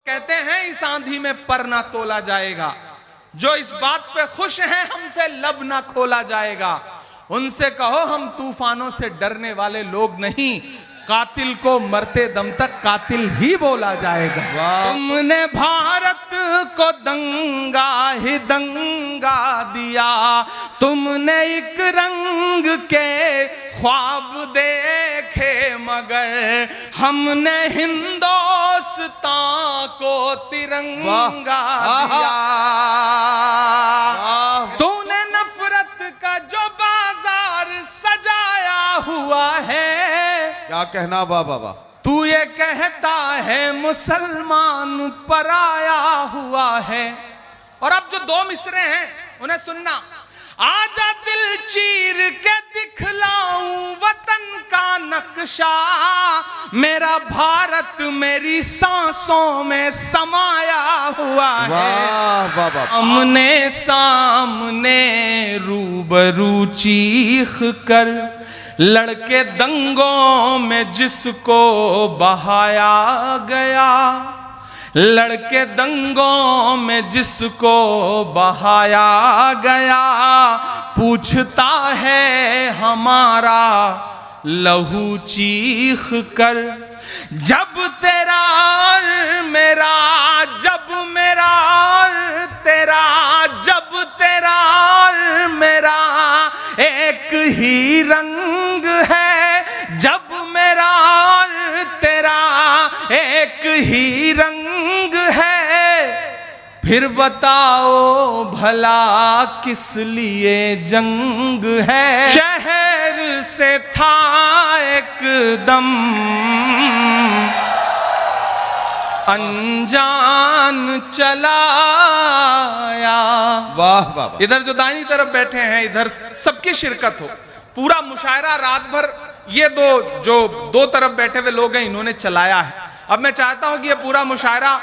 कहते हैं इस आंधी में पर ना तोला जाएगा। जो इस बात पे खुश हैं हमसे लब ना खोला जाएगा। उनसे कहो हम तूफानों से डरने वाले लोग नहीं, कातिल को मरते दम तक कातिल ही बोला जाएगा। तुमने भारत को दंगा ही दंगा दिया, तुमने एक रंग के ख्वाब देखे मगर हमने हिंदुस्तान को तिरंगा दिया। तूने नफरत का जो बाजार सजाया हुआ है, क्या कहना वाह बाबा। तू ये कहता है मुसलमान पराया हुआ है। और अब जो दो मिसरे हैं उन्हें सुनना। आजा दिल चीर के दिखलाऊं वतन का नक्शा, मेरा भारत मेरी सांसों में समाया हुआ है। वाह वाह। आमने सामने रूबरू चीख कर लड़के दंगों में जिसको बहाया गया, लड़के दंगों में जिसको बहाया गया, पूछता है हमारा लहू चीख कर। जब तेरा और मेरा, जब मेरा और तेरा, जब तेरा और मेरा एक ही रंग है, जब मेरा और तेरा एक ही रंग है, फिर बताओ भला किस लिए जंग है। शहर से था एकदम अनजान चलाया। वाह वाह। इधर जो दाहिनी तरफ बैठे हैं इधर सबकी शिरकत हो, पूरा मुशायरा रात भर ये दो तरफ बैठे हुए लोग हैं इन्होंने चलाया है। अब मैं चाहता हूं कि ये पूरा मुशायरा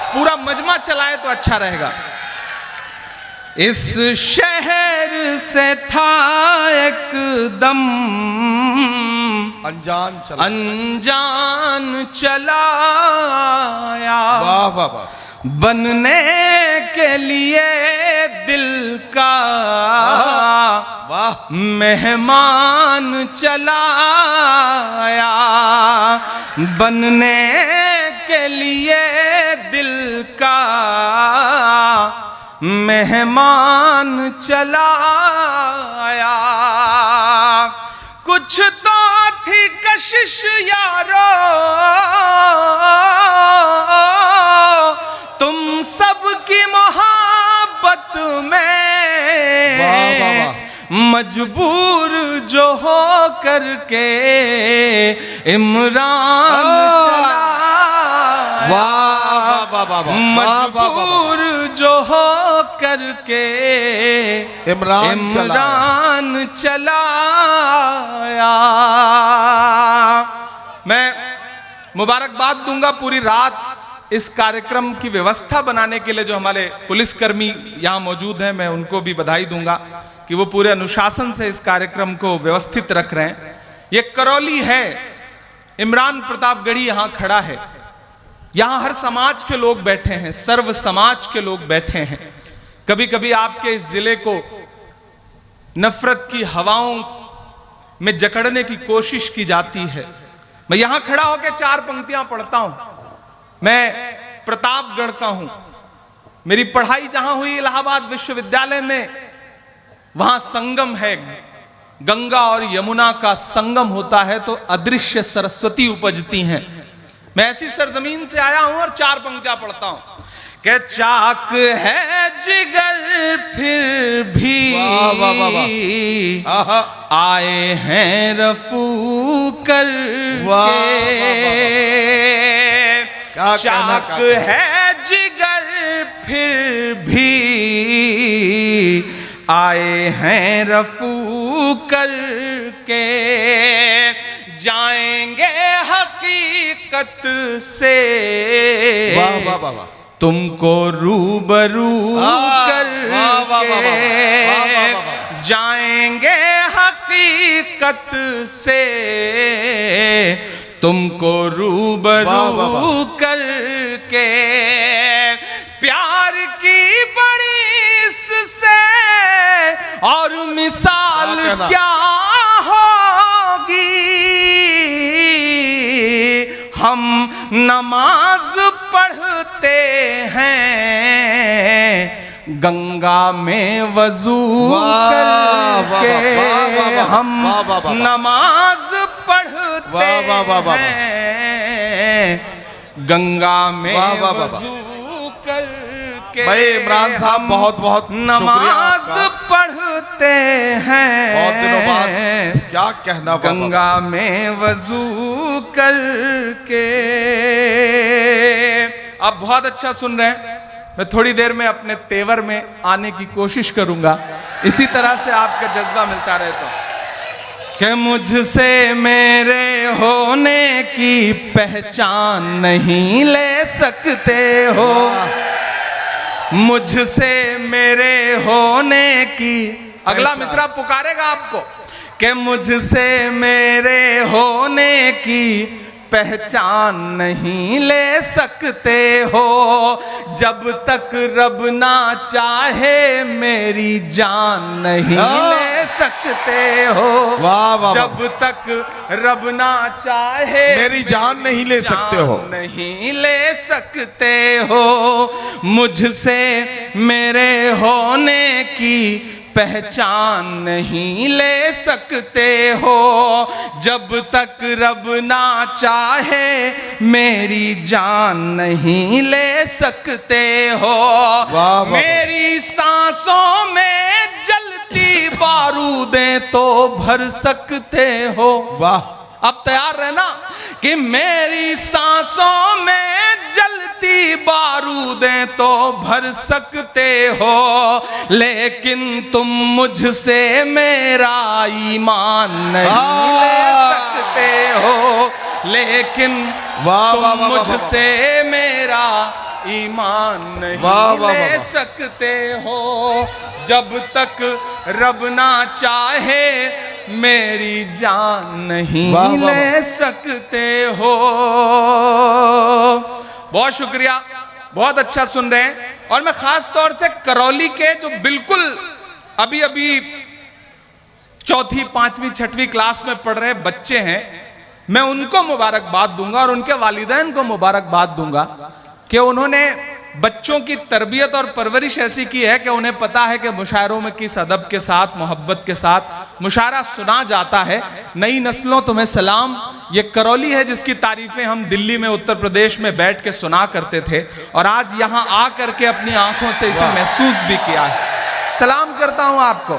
पूरा मजमा चलाए तो अच्छा रहेगा। इस शहर से था एकदम अनजान चलाया। वाह वाह वाह। बनने के लिए दिल का वाह मेहमान चलाया, बनने के लिए दिल का मेहमान चलाया। कुछ तो थी कशिश यारो तुम सबकी मोहब्बत में, वाह वाह। मजबूर जो हो करके इमरान चला। वाह वाह वाह। मजबूर जो हो करके इमरान चलाया। मैं मुबारकबाद दूंगा पूरी रात इस कार्यक्रम की व्यवस्था बनाने के लिए जो हमारे पुलिसकर्मी यहाँ मौजूद हैं, मैं उनको भी बधाई दूंगा कि वो पूरे अनुशासन से इस कार्यक्रम को व्यवस्थित रख रहे हैं। ये करौली है, इमरान प्रतापगढ़ी यहाँ खड़ा है, यहाँ हर समाज के लोग बैठे हैं, सर्व समाज के लोग बैठे हैं। कभी कभी आपके इस जिले को नफरत की हवाओं में जकड़ने की कोशिश की जाती है। मैं यहां खड़ा होकर चार पंक्तियां पढ़ता हूं। मैं प्रतापगढ़ का हूं, मेरी पढ़ाई जहां हुई इलाहाबाद विश्वविद्यालय में, वहां संगम है, गंगा और यमुना का संगम होता है तो अदृश्य सरस्वती उपजती हैं। मैं ऐसी सरजमीन से आया हूं और चार पंक्तियां पढ़ता हूं कि चाक है जिगर फिर भी आए हैं रफू कर के। चाक है जिगर फिर भी आए हैं रफू कर के, जाएंगे हकीकत से वाह वाह वाह। तुमको रूबरू करके, जाएंगे हकीकत से तुमको रूबरू कर के, प्यार की बड़ी इससे और मिसाल क्या होगी। हम नमाज पढ़ते हैं गंगा में वजू करके, हम नमाज पढ़ते हैं गंगा में वजू करके। भाई इमरान साहब बहुत बहुत नमाज पढ़ते हैं, बहुत दिनों बाद क्या कहना, गंगा में वजू करके। आप बहुत अच्छा सुन रहे हैं। मैं थोड़ी देर में अपने तेवर में आने की कोशिश करूंगा, इसी तरह से आपका जज्बा मिलता रहे तो। कि मुझसे मेरे होने की पहचान नहीं ले सकते हो, मुझसे मेरे होने की, अगला मिसरा पुकारेगा आपको कि मुझसे मेरे होने की पहचान नहीं ले सकते हो, जब तक रब ना चाहे मेरी जान नहीं ले सकते हो। वाह वाह, जब तक रब ना चाहे मेरी जान नहीं ले सकते हो, नहीं ले सकते हो। मुझसे मेरे होने की पहचान नहीं ले सकते हो, जब तक रब ना चाहे मेरी जान नहीं ले सकते हो। वाह, मेरी सांसों में जलती बारूदें तो भर सकते हो। वाह, अब तैयार रहना कि मेरी सांसों में जलती बारूदें तो भर सकते हो, लेकिन तुम मुझसे मेरा ईमान नहीं ले सकते हो, लेकिन तुम मुझसे मेरा ईमान नहीं ले सकते हो, जब तक रब ना चाहे मेरी जान नहीं ले सकते हो। बहुत शुक्रिया, बहुत अच्छा सुन रहे हैं। और मैं खास तौर से करौली के जो बिल्कुल अभी अभी चौथी, पांचवी, छठवीं क्लास में पढ़ रहे बच्चे हैं, मैं उनको मुबारकबाद दूंगा और उनके वालिदैन को मुबारकबाद दूंगा कि उन्होंने बच्चों की तरबियत और परवरिश ऐसी की है कि उन्हें पता है कि मुशायरों में किस अदब के साथ, मोहब्बत के साथ मुशायरा सुना जाता है। नई नस्लों तुम्हें सलाम, ये करौली है जिसकी तारीफें हम दिल्ली में, उत्तर प्रदेश में बैठ के सुना करते थे और आज यहाँ आ करके अपनी आंखों से इसे महसूस भी किया है। सलाम करता हूँ आपको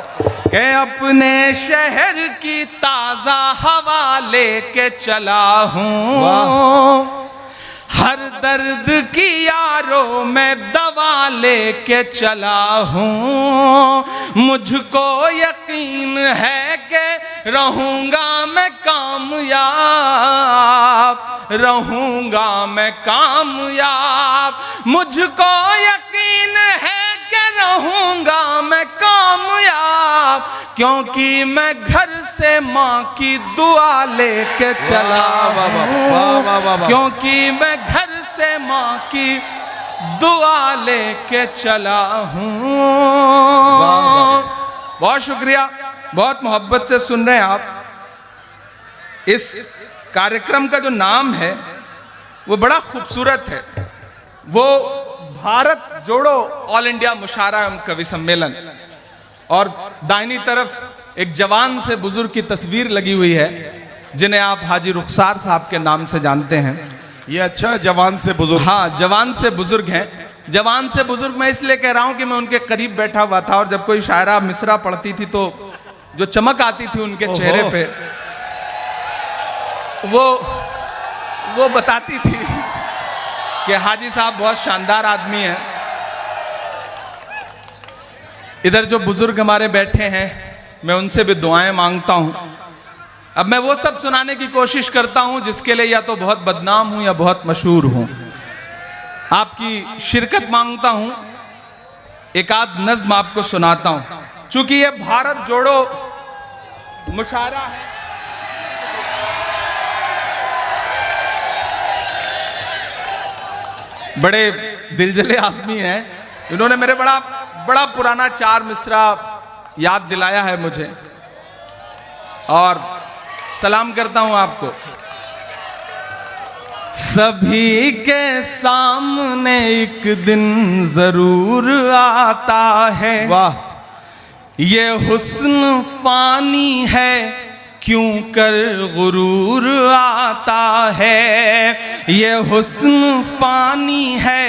कि अपने शहर की ताजा हवा लेके चला हूँ, हर दर्द की यारों में दवा लेके चला हूँ, मुझको यकीन है कि रहूंगा मैं कामयाब, रहूंगा मैं कामयाब, मुझको यकीन है कि रहूंगा मैं कामयाब, क्योंकि मैं घर से माँ की दुआ लेके चला हूँ, क्योंकि मैं घर से माँ की दुआ लेके चला हूँ। बहुत शुक्रिया, बहुत मोहब्बत से सुन रहे हैं आप। इस कार्यक्रम का जो नाम है वो बड़ा खूबसूरत है, वो भारत जोड़ो ऑल इंडिया मुशायरा एवं कवि सम्मेलन, और दाहिनी तरफ एक जवान से बुजुर्ग की तस्वीर लगी हुई है जिन्हें आप हाजी रुखसार साहब के नाम से जानते हैं। ये अच्छा जवान से बुजुर्ग, हाँ जवान से बुजुर्ग हैं। जवान से बुजुर्ग मैं इसलिए कह रहा हूं कि मैं उनके करीब बैठा हुआ था और जब कोई शायरा मिसरा पढ़ती थी तो जो चमक आती थी उनके चेहरे पे, वो बताती थी कि हाजी साहब बहुत शानदार आदमी हैं। इधर जो बुजुर्ग हमारे बैठे हैं मैं उनसे भी दुआएं मांगता हूं। अब मैं वो सब सुनाने की कोशिश करता हूं जिसके लिए या तो बहुत बदनाम हूं या बहुत मशहूर हूं। आपकी शिरकत मांगता हूं, एक आध नज्म आपको सुनाता हूं। चूंकि ये भारत जोड़ो मुशायरा है, बड़े दिलजले आदमी हैं। इन्होंने मेरे बड़ा पुराना 4 मिसरा याद दिलाया है मुझे, और सलाम करता हूं आपको। सभी के सामने एक दिन जरूर आता है, वाह, ये हुस्न फानी है क्यों कर गुरूर आता है। ये हुस्न फानी है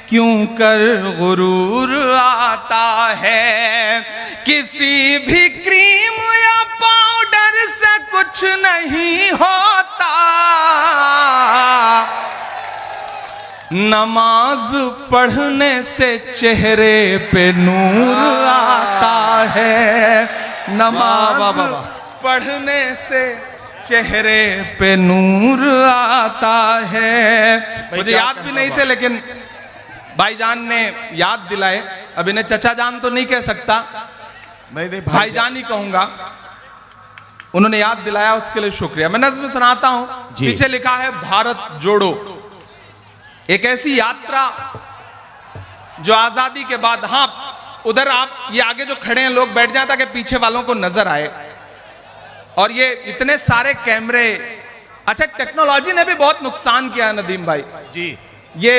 क्यों कर गुरूर आता है। किसी भी क्रीम या पाउडर से कुछ नहीं होता, नमाज पढ़ने से चेहरे पे नूर आता है। नमाज पढ़ने से चेहरे पे नूर आता है। मुझे याद भी नहीं थे, लेकिन भाईजान ने याद दिलाए। अब इन्हें चचा जान तो नहीं कह सकता, नहीं भाईजान ही कहूंगा। उन्होंने याद दिलाया, उसके लिए शुक्रिया। मैं नज़्म सुनाता हूं। पीछे लिखा है भारत जोड़ो, एक ऐसी यात्रा जो आजादी के बाद, हाँ उधर आप ये आगे जो खड़े हैं लोग बैठ जाए ताकि पीछे वालों को नजर आए। और ये इतने सारे कैमरे, अच्छा टेक्नोलॉजी ने भी बहुत नुकसान किया है नदीम भाई जी। ये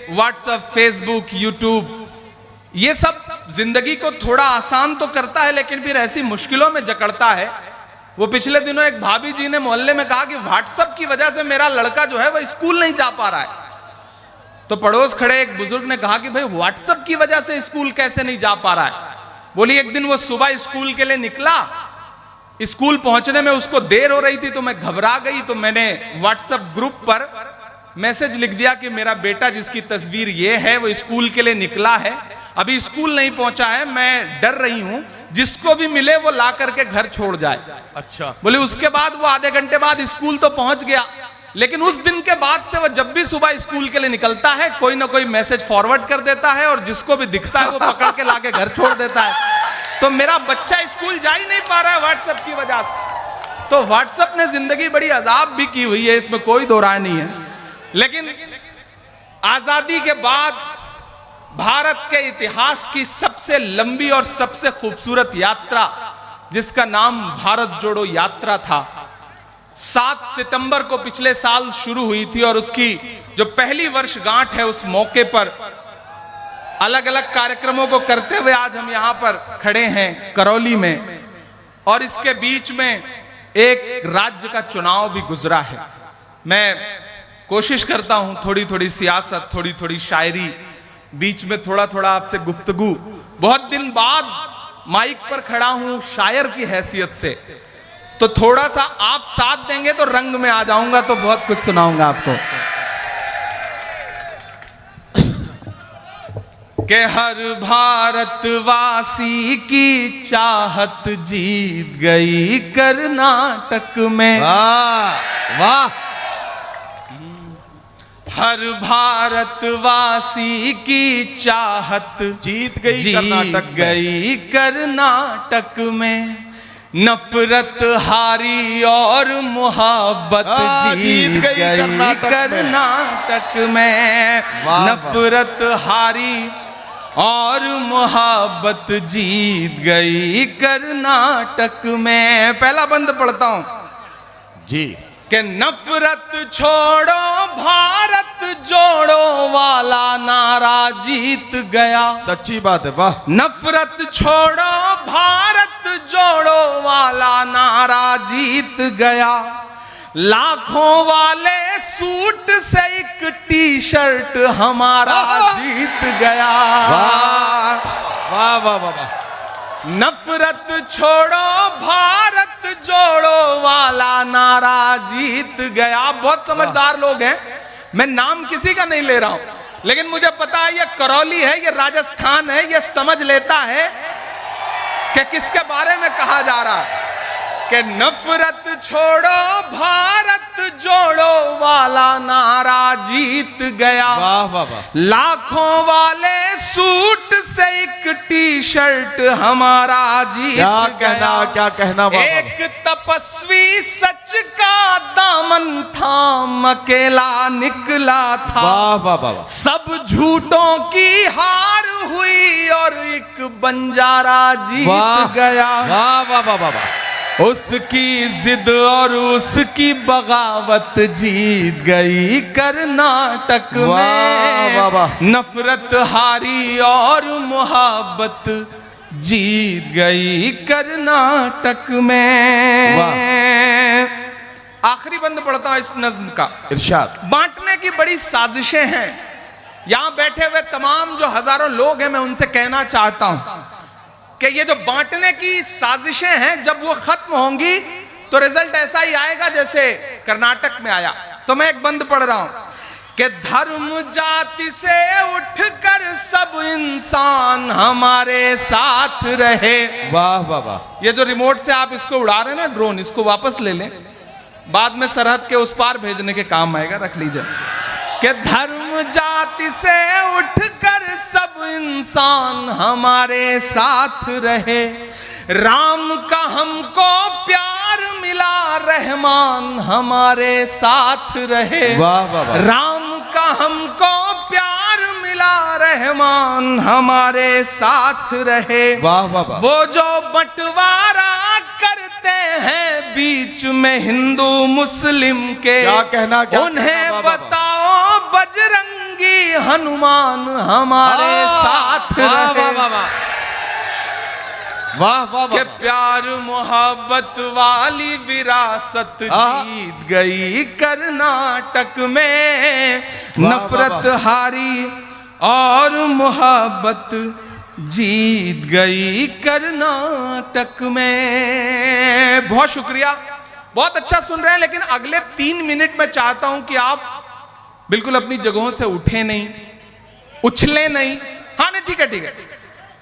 व्हाट्सएप, फेसबुक, यूट्यूब, ये सब जिंदगी को थोड़ा आसान तो करता है, लेकिन फिर ऐसी मुश्किलों में जकड़ता है। वो पिछले दिनों एक भाभी जी ने मोहल्ले में कहा कि व्हाट्सएप की वजह से मेरा लड़का जो है वो स्कूल नहीं जा पा रहा है। तो पड़ोस खड़े एक बुजुर्ग ने कहा कि भाई व्हाट्सएप की वजह से स्कूल कैसे नहीं जा पा रहा है। बोली एक दिन वो सुबह स्कूल के लिए निकला, स्कूल पहुंचने में उसको देर हो रही थी, तो मैं घबरा गई, तो मैंने व्हाट्सएप ग्रुप पर मैसेज लिख दिया कि मेरा बेटा जिसकी तस्वीर ये है वो स्कूल के लिए निकला है, अभी स्कूल नहीं पहुंचा है, मैं डर रही हूं, जिसको भी मिले वो ला करके घर छोड़ जाए। अच्छा। बोले उसके बाद वो आधे घंटे बाद स्कूल तो पहुंच गया, लेकिन उस दिन के बाद से वो जब भी सुबह स्कूल के लिए निकलता है कोई ना कोई मैसेज फॉरवर्ड कर देता है, और जिसको भी दिखता है वो पकड़ के लाके घर छोड़ देता है। तो मेरा बच्चा स्कूल जा ही नहीं पा रहा है व्हाट्सएप की वजह से। तो व्हाट्सएप ने जिंदगी बड़ी अजाब भी की हुई है, इसमें कोई दो राय नहीं है। लेकिन आजादी के बाद भारत के इतिहास की सबसे लंबी और सबसे खूबसूरत यात्रा, जिसका नाम भारत जोड़ो यात्रा था, 7 सितंबर को पिछले साल शुरू हुई थी, और उसकी जो पहली वर्षगांठ है उस मौके पर अलग अलग कार्यक्रमों को करते हुए आज हम यहां पर खड़े हैं करौली में। और इसके बीच में एक राज्य का चुनाव भी गुजरा है। मैं कोशिश करता हूं थोड़ी थोड़ी सियासत, थोड़ी थोड़ी शायरी, बीच में थोड़ा थोड़ा आपसे गुफ्तगू। बहुत दिन बाद माइक पर खड़ा हूं शायर की हैसियत से, तो थोड़ा सा आप साथ देंगे तो रंग में आ जाऊंगा, तो बहुत कुछ सुनाऊंगा आपको। कि हर भारतवासी की चाहत जीत गई कर्नाटक में। वाह वाह। हर भारतवासी की चाहत जीत गई कर्नाटक में। नफरत हारी और मोहब्बत जीत गई कर्नाटक में। नफरत हारी और मोहब्बत जीत गई कर्नाटक में। पहला बंद पढ़ता हूं जी। कि नफरत छोड़ो भारत जोड़ो वाला नारा जीत गया। सच्ची बात है, वाह। नफरत छोड़ो भारत जोड़ो वाला नारा जीत गया। लाखों वाले सूट से एक टी शर्ट हमारा जीत गया। वाह वाह वाह वाह। नफरत छोड़ो भारत जोड़ो वाला नारा जीत गया। आप बहुत समझदार लोग हैं, मैं नाम किसी का नहीं ले रहा हूं, लेकिन मुझे पता है ये करौली है, ये राजस्थान है, ये समझ लेता है कि किसके बारे में कहा जा रहा है। कि नफरत छोड़ो भारत जोड़ो वाला नारा जीत गया। वाह वाह वाह, लाखों वाले सूट से एक टी शर्ट हमारा जीत गया। क्या कहना वाह, एक तपस्वी सच का दामन थाम अकेला निकला था। वाह वाह वाह वाह, सब झूठों की हार हुई और एक बंजारा जीत गया। वाह वाह वाह वाह वाह, उसकी जिद और उसकी बगावत जीत गई कर्नाटक वाह, में। वाह, वाह। नफरत हारी और मोहब्बत जीत गई कर्नाटक में। आखिरी बंद पढ़ता हूं इस नज्म का। इरशाद। बांटने की बड़ी साजिशें हैं। यहां बैठे हुए तमाम जो हजारों लोग हैं, मैं उनसे कहना चाहता हूं कि ये जो बांटने की साजिशें हैं, जब वो खत्म होंगी तो रिजल्ट ऐसा ही आएगा जैसे कर्नाटक में आया। तो मैं एक बंद पढ़ रहा हूं कि धर्म जाति से उठकर सब इंसान हमारे साथ रहे। वाह वाह वाह, ये जो रिमोट से आप इसको उड़ा रहे हैं ना ड्रोन, इसको वापस ले लें, बाद में सरहद के उस पार भेजने के काम आएगा, रख लीजिए। कि धर्म जाति से उठकर सब इंसान हमारे साथ रहे। राम का हमको प्यार मिला, रहमान हमारे साथ रहे। वाह वाह वाह, राम का हमको प्यार मिला, रहमान हमारे साथ रहे। वाह वाह वाह, वो जो बंटवारा करते हैं बीच में हिंदू मुस्लिम के, क्या कहना, क्या उन्हें कहना, वाह, वाह, बताओ बजरंगी हनुमान हमारे साथ वाह वाह रहे। वाह वाह, वाह वाह के वाह, प्यार मोहब्बत वाली विरासत जीत गई कर्नाटक में। वाह, नफरत वाह, हारी और मोहब्बत जीत गई कर्नाटक में। बहुत शुक्रिया, बहुत अच्छा सुन रहे हैं, लेकिन अगले 3 मिनट में चाहता हूं कि आप बिल्कुल अपनी जगहों से उठे नहीं, उछले नहीं। हाँ नहीं, ठीक है ठीक है,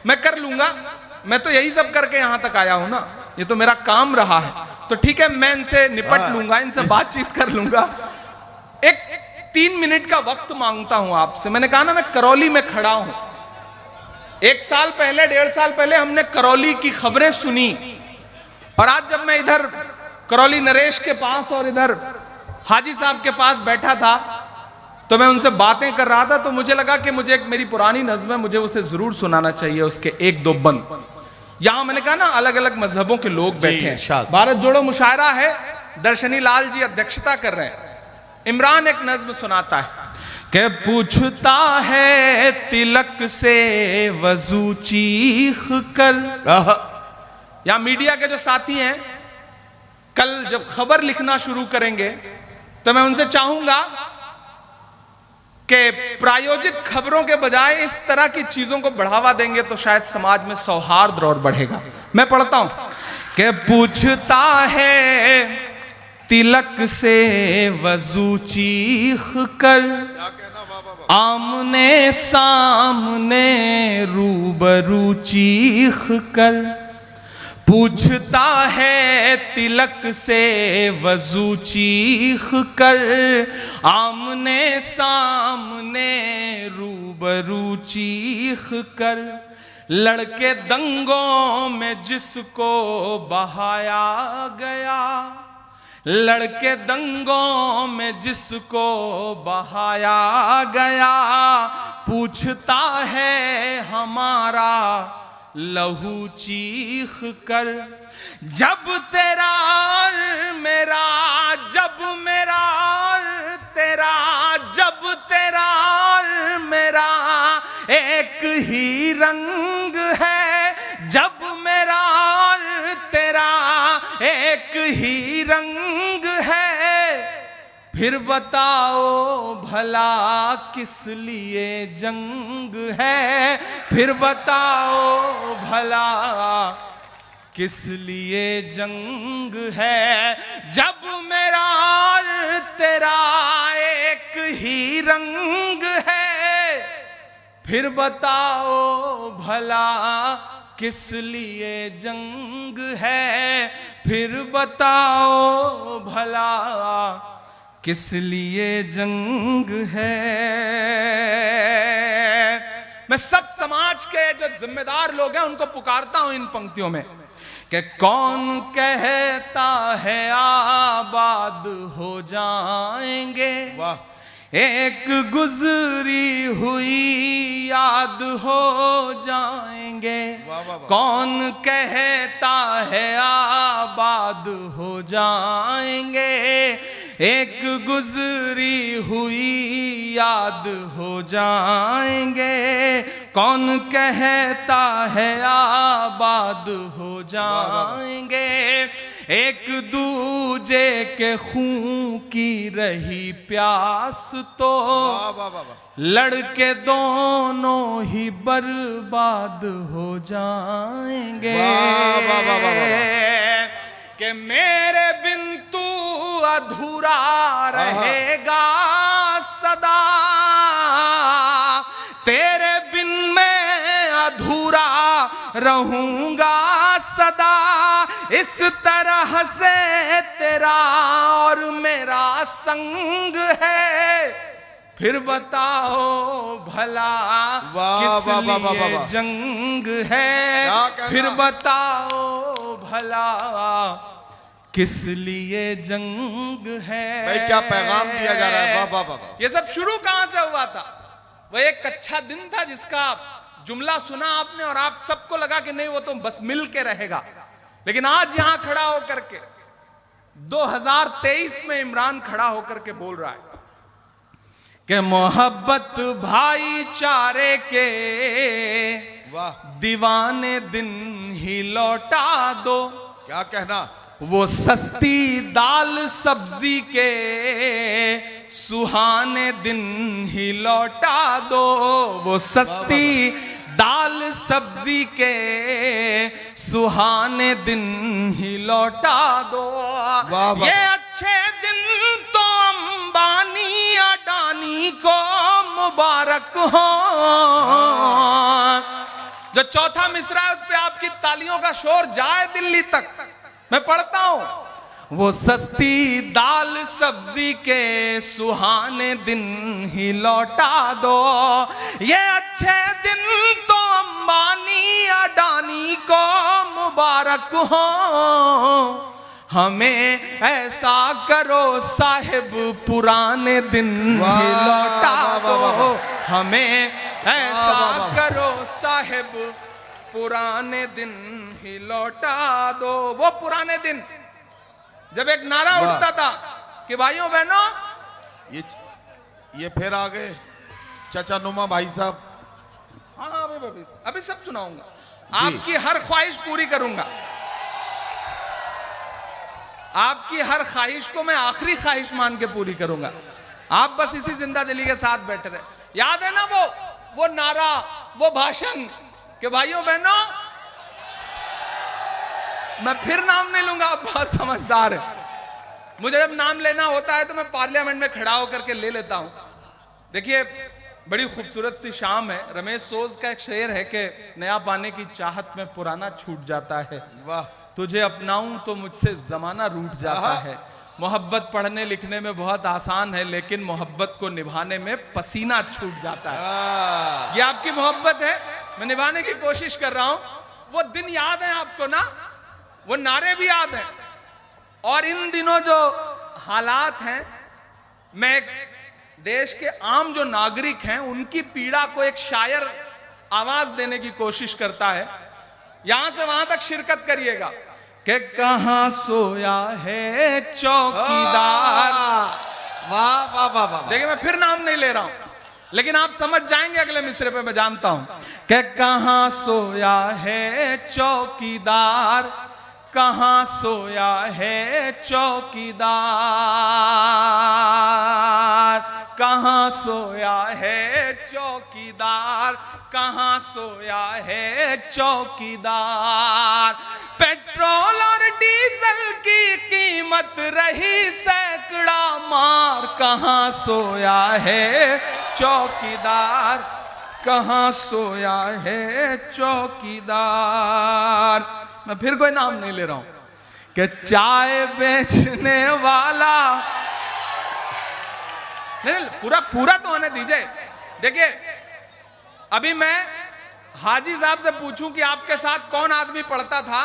मैं कर लूंगा, मैं तो यही सब करके यहां तक आया हूं ना, ये तो मेरा काम रहा है। तो ठीक है, मैं इनसे निपट लूंगा, इनसे बातचीत कर लूंगा। एक 3 मिनट का वक्त मांगता हूं आपसे। मैंने कहा ना, मैं करौली में खड़ा हूं। 1 साल पहले, 1.5 साल पहले हमने करौली की खबरें सुनी, और आज जब मैं इधर करौली नरेश के पास और इधर हाजी साहब के पास बैठा था, तो मैं उनसे बातें कर रहा था, तो मुझे लगा कि मुझे एक मेरी पुरानी नज़्म है, मुझे उसे जरूर सुनाना चाहिए, उसके 1-2 बंद। यहां मैंने कहा ना, अलग अलग मजहबों के लोग बैठे हैं। भारत जोड़ो मुशायरा है, दर्शनी लाल जी अध्यक्षता कर रहे हैं। इमरान एक नज्म सुनाता है कि पूछता है तिलक से वजू चीख कर। यहां मीडिया के जो साथी हैं, कल जब खबर लिखना शुरू करेंगे तो मैं उनसे चाहूंगा कि प्रायोजित खबरों के बजाय इस तरह की चीजों को बढ़ावा देंगे तो शायद समाज में सौहार्द और बढ़ेगा। मैं पढ़ता हूं कि पूछता है तिलक से वजू चीख कर, आमने सामने रूबरू चीख कर। पूछता है तिलक से वजू चीख कर, आमने सामने रूबरू चीख कर। लड़के दंगों में जिसको बहाया गया, लड़के दंगों में जिसको बहाया गया, पूछता है हमारा लहू चीख कर। जब तेरा और मेरा, जब मेरा और तेरा, जब तेरा और मेरा एक ही रंग है, जब मेरा और तेरा एक ही रंग है, फिर बताओ भला किस लिए जंग है, फिर बताओ भला किस लिए जंग है। जब मेरा और तेरा एक ही रंग है, फिर बताओ भला किस लिए जंग है, फिर बताओ भला किस लिए जंग है। मैं सब समाज के जो जिम्मेदार लोग हैं उनको पुकारता हूं इन पंक्तियों में कि कौन कहता है आबाद हो जाएंगे, वाह, एक गुजरी हुई याद हो जाएंगे। वाह, वाह, वाह। कौन कहता है आबाद हो जाएंगे, एक गुजरी हुई याद हो जाएंगे। कौन कहता है आबाद हो जाएंगे, एक दूजे के खून की रही प्यास तो वाह, वाह, वाह, वाह। लड़के दोनों ही बर्बाद हो जाएंगे। वाह, वाह, वाह, वाह, वाह। कि मेरे बिन तू अधूरा रहेगा सदा, तेरे बिन मैं अधूरा रहूंगा सदा। इस तरह से तेरा और मेरा संग है, फिर बताओ भला वाह, किस वाह, वाह, वाह, लिए वाह। जंग है, क्या कहना? फिर बताओ भला किस लिए जंग है। भाई क्या पैगाम दिया जा रहा है, वाह, वाह, वाह, वाह। ये सब शुरू कहां से हुआ था? वह एक कच्चा दिन था जिसका जुमला सुना आपने और आप सबको लगा कि नहीं वो तो बस मिल के रहेगा। लेकिन आज यहां खड़ा होकर के 2023 में इमरान खड़ा होकर के बोल रहा है कि मोहब्बत भाईचारे के वाह, दीवाने दिन ही लौटा दो। क्या कहना? वो सस्ती दाल सब्जी के सुहाने दिन ही लौटा दो। वो सस्ती दाल सब्जी के सुहाने दिन ही लौटा दो। वाह, वाह। ये अच्छे दिन तो अंबानी अडानी को मुबारक हो। जो चौथा मिसरा है उस पे आपकी तालियों का शोर जाए दिल्ली तक। मैं पढ़ता हूं, वो सस्ती दाल सब्जी के सुहाने दिन ही लौटा दो। ये अच्छे दिन तो अंबानी अडानी को मुबारक हो। हमें ऐसा करो साहिब पुराने दिन ही लौटा दो। हमें ऐसा करो साहिब पुराने दिन ही लौटा दो। वो पुराने दिन जब एक नारा उठता था कि भाइयों बहनों, ये फिर आ गए चाचा नुमा भाई साहब। हाँ अभी सब सुनाऊंगा। आपकी हर ख्वाहिश पूरी करूंगा। आपकी हर ख्वाहिश को मैं आखिरी ख्वाहिश मान के पूरी करूंगा। आप बस इसी जिंदा दिली के साथ बैठे रहे। याद है ना वो नारा, वो भाषण कि भाइयों बहनों, मैं फिर नाम नहीं लूंगा, आप बहुत समझदार है। मुझे जब नाम लेना होता है तो मैं पार्लियामेंट में खड़ा होकर के ले लेता हूं। देखिए बड़ी खूबसूरत सी शाम है। रमेश सोज का एक शेर है कि नया पाने की चाहत में पुराना छूट जाता है। वाह, तुझे अपनाऊं तो मुझसे जमाना रूठ जाता है। मोहब्बत पढ़ने लिखने में बहुत आसान है, लेकिन मोहब्बत को निभाने में पसीना छूट जाता है। ये आपकी मोहब्बत है, मैं निभाने की कोशिश कर रहा हूं। वो दिन याद है आपको ना? वो नारे भी याद हैं। और इन दिनों जो हालात हैं, मैं देश के आम जो नागरिक हैं उनकी पीड़ा को एक शायर आवाज देने की कोशिश करता है। यहां से वहां तक शिरकत करिएगा कि कहां सोया है चौकीदार। वाह वाह वाह वाह। देखिए मैं फिर नाम नहीं ले रहा हूं, लेकिन आप समझ जाएंगे अगले मिसरे पे, मैं जानता हूं कि कहां सोया है चौकीदार, कहां सोया है चौकीदार, कहां सोया है चौकीदार, कहां सोया है चौकीदार। पेट्रोल और डीजल की कीमत रही सैकड़ा मार, कहां सोया है चौकीदार, कहां सोया है चौकीदार। मैं फिर कोई नाम नहीं ले रहा हूं कि चाय बेचने वाला, नहीं पूरा पूरा तो होने दीजिए। देखिए अभी मैं हाजी साहब से पूछूं कि आपके साथ कौन आदमी पढ़ता था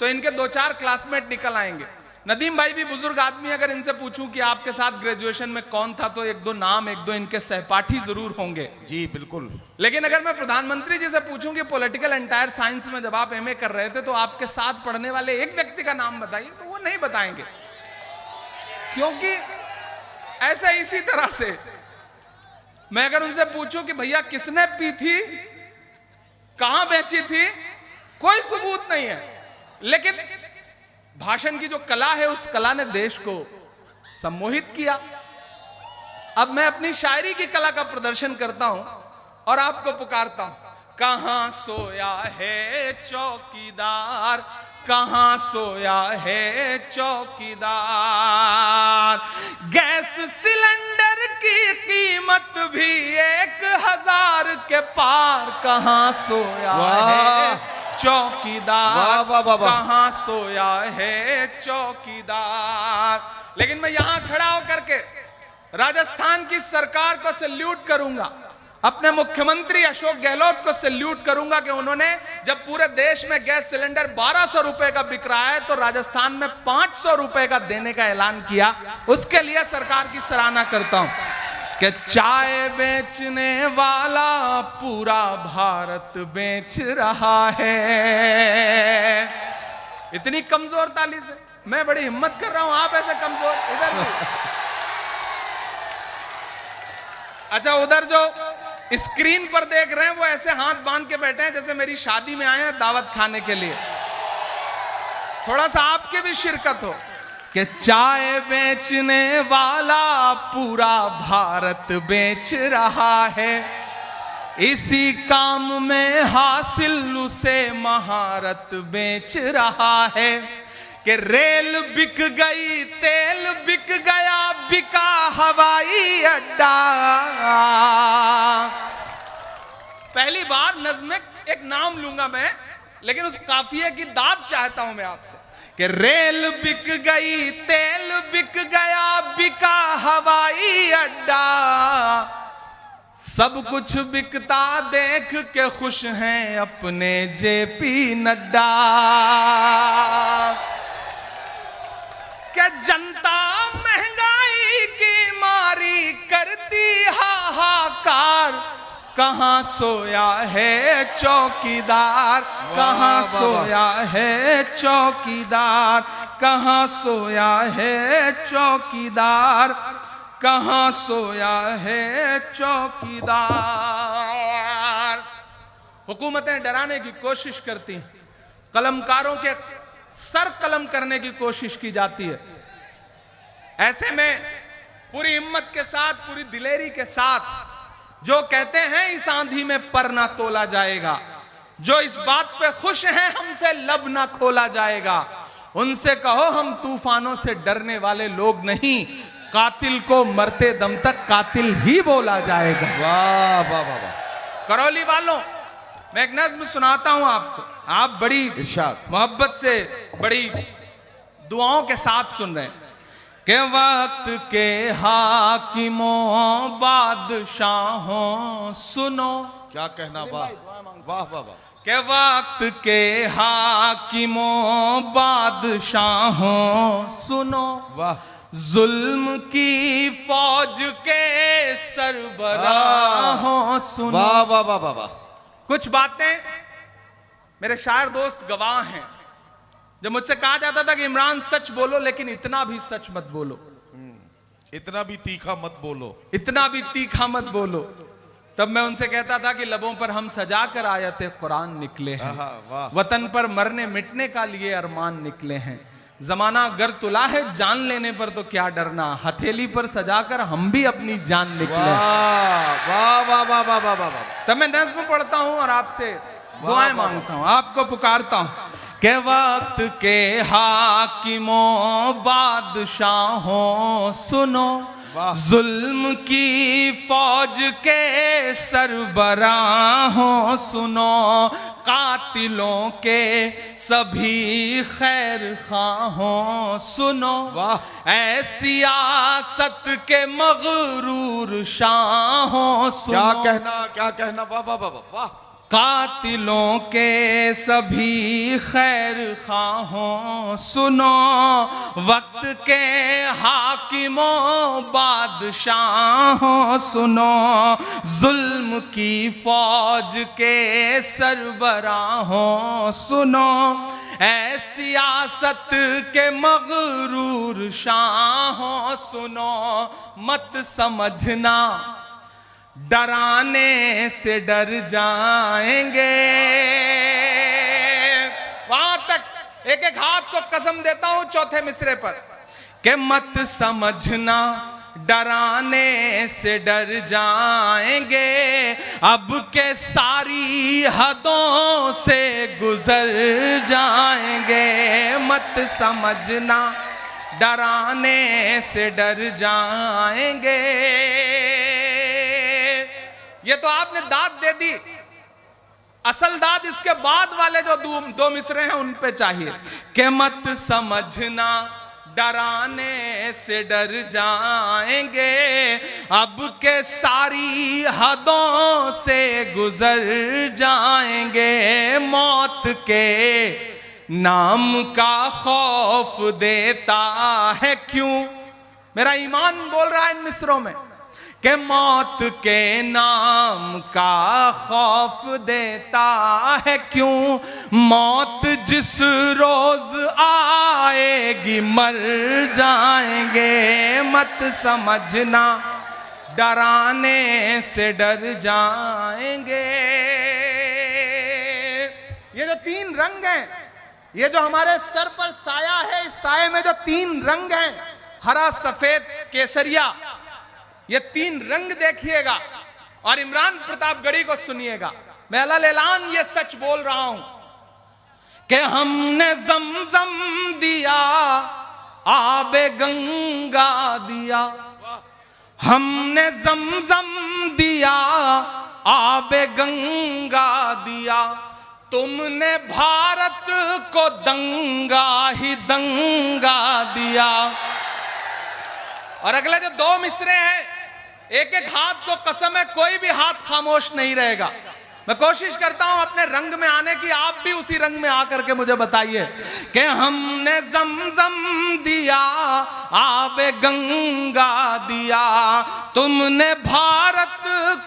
तो इनके 2-4 क्लासमेट निकल आएंगे। नदीम भाई भी बुजुर्ग आदमी, अगर इनसे पूछूं कि आपके साथ ग्रेजुएशन में कौन था तो 1-2 नाम, 1-2 इनके सहपाठी जरूर होंगे। जी बिल्कुल। लेकिन अगर मैं प्रधानमंत्री जी से पूछूं कि पॉलिटिकल एंटायर साइंस में जब आप एमए कर रहे थे तो आपके साथ पढ़ने वाले एक व्यक्ति का नाम बताइए, तो वो नहीं बताएंगे। क्योंकि ऐसा इसी तरह से मैं अगर उनसे पूछूं कि भैया किसने पी थी, कहां बेची थी, कोई सबूत नहीं है। लेकिन भाषण की जो कला है उस कला ने देश को सम्मोहित किया। अब मैं अपनी शायरी की कला का प्रदर्शन करता हूं और आपको पुकारता हूं, कहां सोया है चौकीदार, कहां सोया है चौकीदार। गैस सिलेंडर की कीमत भी 1000 के पार, कहां सोया है चौकीदार, कहां सोया है चौकीदार। लेकिन मैं यहां खड़ा होकर के राजस्थान की सरकार को सैल्यूट करूंगा, अपने मुख्यमंत्री अशोक गहलोत को सैल्यूट करूंगा कि उन्होंने जब पूरे देश में गैस सिलेंडर 1200 रुपए का बिक रहा है तो राजस्थान में 500 रुपए का देने का ऐलान किया। उसके लिए सरकार की सराहना करता हूं कि चाय बेचने वाला पूरा भारत बेच रहा है। इतनी कमजोर ताली से मैं बड़ी हिम्मत कर रहा हूं, आप ऐसे कमजोर इधर भी। अच्छा उधर जो स्क्रीन पर देख रहे हैं वो ऐसे हाथ बांध के बैठे हैं जैसे मेरी शादी में आए हैं दावत खाने के लिए। थोड़ा सा आपकी भी शिरकत हो कि चाय बेचने वाला पूरा भारत बेच रहा है, इसी काम में हासिल उसे महारत बेच रहा है। कि रेल बिक गई, तेल बिक गया, बिका हवाई अड्डा। पहली बार नज़्म में एक नाम लूंगा मैं, लेकिन उस काफिये की दाद चाहता हूं मैं आपसे कि रेल बिक गई, तेल बिक गया, बिका हवाई अड्डा। सब कुछ बिकता देख के खुश हैं अपने जेपी नड्डा। क्या जनता महंगाई की मारी करती हाहाकार, कहां सोया है चौकीदार, कहां सोया है चौकीदार, कहां सोया है चौकीदार, कहां सोया है चौकीदार। हुकूमतें डराने की कोशिश करती हैं, कलमकारों के सर कलम करने की कोशिश की जाती है। ऐसे में पूरी हिम्मत के साथ, पूरी दिलेरी के साथ जो कहते हैं इस आंधी में पर ना तोला जाएगा, जो इस बात पे खुश हैं हमसे लब ना खोला जाएगा, उनसे कहो हम तूफानों से डरने वाले लोग नहीं, कातिल को मरते दम तक कातिल ही बोला जाएगा। वाह वाह वाह वाह। करौली वालों, मैं एक नज़्म सुनाता हूं आपको, आप बड़ी इरशाद मोहब्बत से, बड़ी दुआओं के साथ सुन रहे हैं कि वक्त के हाकिमों बादशाहों सुनो। क्या कहना, वाह वाह वाह वाह। के वक्त के हाकिमों बादशाहों सुनो, वाह। जुल्म की फौज के सरबराहों सुनो। वाह वाह वाह वाह वाह। कुछ बातें मेरे शायर दोस्त गवाह हैं। जब मुझसे कहा जाता था कि इमरान सच बोलो लेकिन इतना भी सच मत बोलो, इतना भी तीखा मत बोलो, इतना भी तीखा मत बोलो, तब मैं उनसे कहता था कि लबों पर हम सजा कर आयते कुरान निकले हैं, वतन पर मरने मिटने का लिए अरमान निकले हैं। जमाना गर तुला है जान लेने पर तो क्या डरना, हथेली पर सजाकर हम भी अपनी जान निकले। वाह वाह वाह वाह वाह वाह वाह। तब मैं नज़्म पढ़ता हूं और आपसे दुआएं मांगता हूं, आपको पुकारता हूं के वक्त के हाकिमों बादशाहों सुनो, जुल्म की फौज के सरबराहों सुनो, कातिलों के सभी खैर खाहों सुनो, ऐ सियासत के मगरूर शाहों सुनो। क्या कहना, वाह वाह वाह वाह। कातिलों के सभी खैर खाहों सुनो, वक्त के हाकिमों बादशाहों सुनो, जुल्म की फौज के सरबराहों सुनो, ऐ सियासत के मगरूर शाहों सुनो, मत समझना डराने से डर जाएंगे। वहां तक एक एक हाथ को कसम देता हूं चौथे मिसरे पर कि मत समझना डराने से डर जाएंगे, अब के सारी हदों से गुजर जाएंगे। मत समझना डराने से डर जाएंगे। ये तो आपने दाद दे दी, असल दाद इसके बाद वाले जो दो मिसरे हैं उन पे चाहिए कि मत समझना डराने से डर जाएंगे, अब के सारी हदों से गुजर जाएंगे। मौत के नाम का खौफ देता है क्यों? मेरा ईमान बोल रहा है इन मिसरों में कि मौत के नाम का खौफ देता है क्यों? मौत जिस रोज आएगी मर जाएंगे। मत समझना डराने से डर जाएंगे। ये जो तीन रंग हैं, ये जो हमारे सर पर साया है, इस साये में जो तीन रंग हैं, हरा, सफेद, केसरिया, ये तीन रंग देखिएगा और इमरान प्रतापगढ़ी को सुनिएगा। मैं अल्लाह ये सच बोल रहा हूं कि हमने जमजम दिया, आबे गंगा दिया, हमने जमजम दिया, आबे गंगा दिया, तुमने भारत को दंगा ही दंगा दिया। और अगले जो दो मिसरे हैं, एक एक हाथ को कसम है कोई भी हाथ खामोश नहीं रहेगा। मैं कोशिश करता हूं अपने रंग में आने की, आप भी उसी रंग में आकर के मुझे बताइए कि हमने जमजम दिया, आबे गंगा दिया, तुमने भारत